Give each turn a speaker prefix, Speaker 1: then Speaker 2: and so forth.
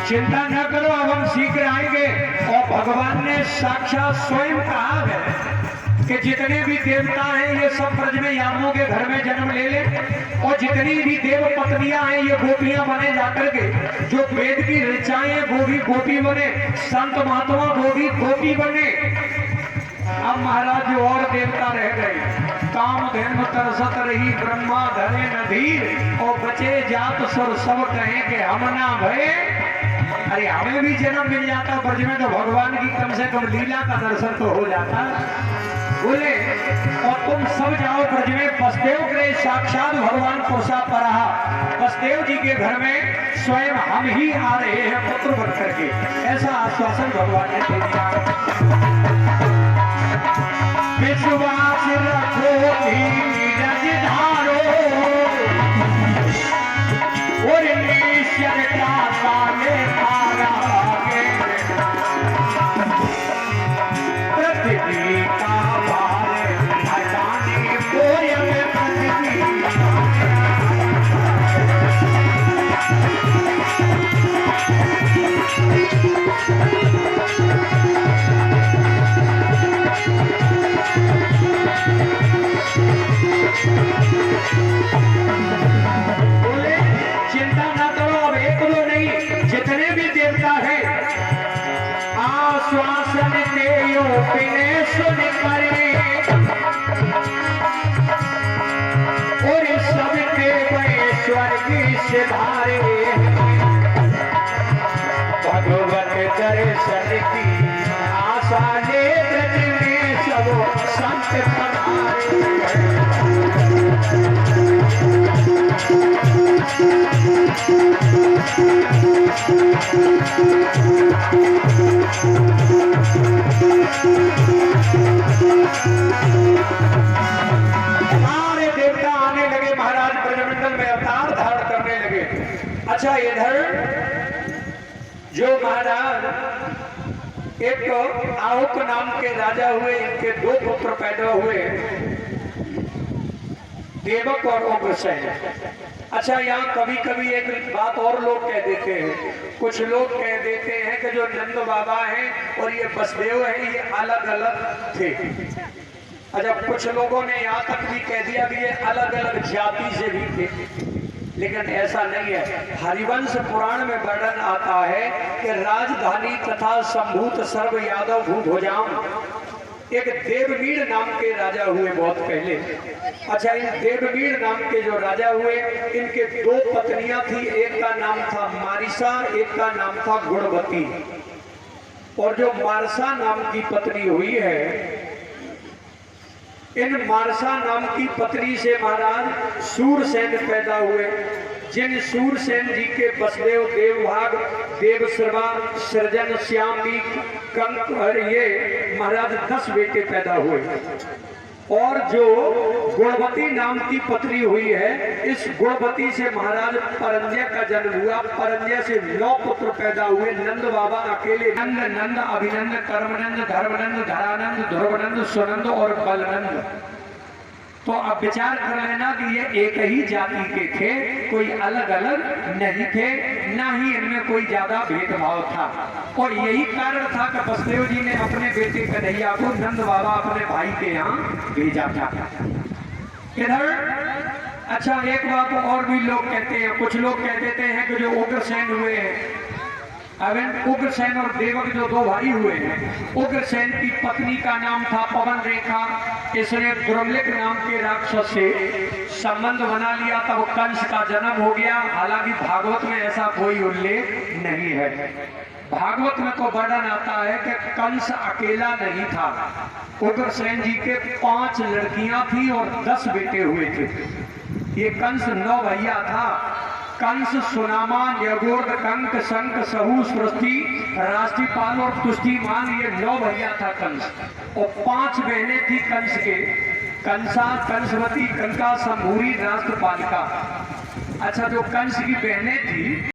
Speaker 1: चिंता न करो, अब हम सीख आएंगे। और भगवान ने साक्षात स्वयं कहा है कि जितने भी देवता हैं ये सब ब्रज में यामों के घर में जन्म ले ले, और जितनी भी देव पत्नियां हैं ये गोपियां बने जाकर के, जो वेद की ऋचाएं हैं वो भी गोपी बने, संत महात्मा वो भी गोपी बने। अब महाराज जो और देवता रह गए, काम धर्म तरसत रही ब्रह्मा धरे नधीर, और बचे जात सुर सब कहे कि हम ना भय। अरे हमें भी जन्म मिल जाता ब्रज में तो भगवान की कम से कम लीला का दर्शन तो हो जाता। बोले और तुम सब जाओ ब्रज में, वसुदेव के साक्षात भगवान पुरुषा पर रहा, वसुदेव जी के घर में स्वयं हम ही आ रहे हैं पुत्र बन करके, ऐसा आश्वासन भगवान ने दे दिया। विश्वास रखो धीरज धारो, और ईश्वर का साले पारा के, पृथ्वी का भार हटाने कोई में पृथ्वी। बोले चिंता ना करो, अब एक दो नहीं जितने भी देवता हैं आश्वासन देयो बिने सुन करे, और सबके स्वर्ग सिधारे, भगवत दर्शन की आशा ले ब्रज में सब संत पधारे। सारे देवता आने लगे महाराज, ब्रजमंडल में अवतार धारण करने लगे। अच्छा इधर जो महाराज एक आहुक नाम के राजा हुए, इनके दो पुत्र पैदा हुए, देवक और उग्रसेन। अच्छा यहाँ कभी कभी एक बात और लोग कह देते हैं, कुछ लोग कह देते हैं कि जो नंद बाबा हैं और ये वसुदेव हैं ये अलग अलग थे। अच्छा कुछ लोगों ने यहाँ तक भी कह दिया कि ये अलग अलग जाति से भी थे, लेकिन ऐसा नहीं है। हरिवंश पुराण में वर्णन आता है कि राजधानी तथा संभूत सर्व यादव भूभुजाम एक देववीर नाम के राजा हुए बहुत पहले। अच्छा इन देववीर नाम के जो राजा हुए, इनके दो पत्नियां थी, एक का नाम था मारिसा, एक का नाम था गुणवती। और जो मारसा नाम की पत्नी हुई है, इन मारसा नाम की पत्नी से महाराज सूरसेन पैदा हुए, जिन सूरसेन जी के वसुदेव, देवभाग, देवश्रवा, सृजन, श्यामी, कंक और ये महाराज 10 बेटे पैदा हुए। और जो गुणवती नाम की पत्नी हुई है, इस गुणवती से महाराज परंजय का जन्म हुआ। परंजय से 9 पुत्र पैदा हुए। नंद बाबा अकेले नंद, नंद, अभिनंद, कर्मनंद, धर्मनंद, धरानंद, ध्रुवनंद, सुनंद और बलनंद। तो अब विचार कर लेना कि ये एक ही जाति के थे, कोई अलग अलग नहीं थे, ना ही इनमें कोई ज्यादा भेदभाव था। और यही कारण था कि वसुदेव जी ने अपने बेटे कन्हैया को नंद बाबा अपने भाई के यहाँ भेजा था। इधर अच्छा एक बात और भी लोग कहते हैं, कुछ लोग कह देते हैं कि जो उग्रसेन हुए हैं, अब उग्रसेन और देवक जो 2 भाई हुए हैं, उग्रसेन की पत्नी का नाम था पवन रेखा। इसने दुर्लिक नाम के राक्षस से संबंध बना लिया, तब कंस का जन्म हो गया। हालांकि भागवत में ऐसा कोई उल्लेख नहीं है। भागवत में तो वर्णन आता है कि कंस अकेला नहीं था, उग्रसेन जी के 5 लड़कियां थी और 10 बेटे हुए थे। ये कंस 9 भैया था। कंस, सुनामा, न्यगोर्ध, कंक, शंख, सहु, सृष्टि, राष्ट्रीपाल और तुष्टिमान, ये 9 भैया था कंस। और 5 बहनें थी कंस के, कंसा, कंसवती, कंका, संभूरी, राष्ट्रपालिका। अच्छा जो कंस की बहनें थी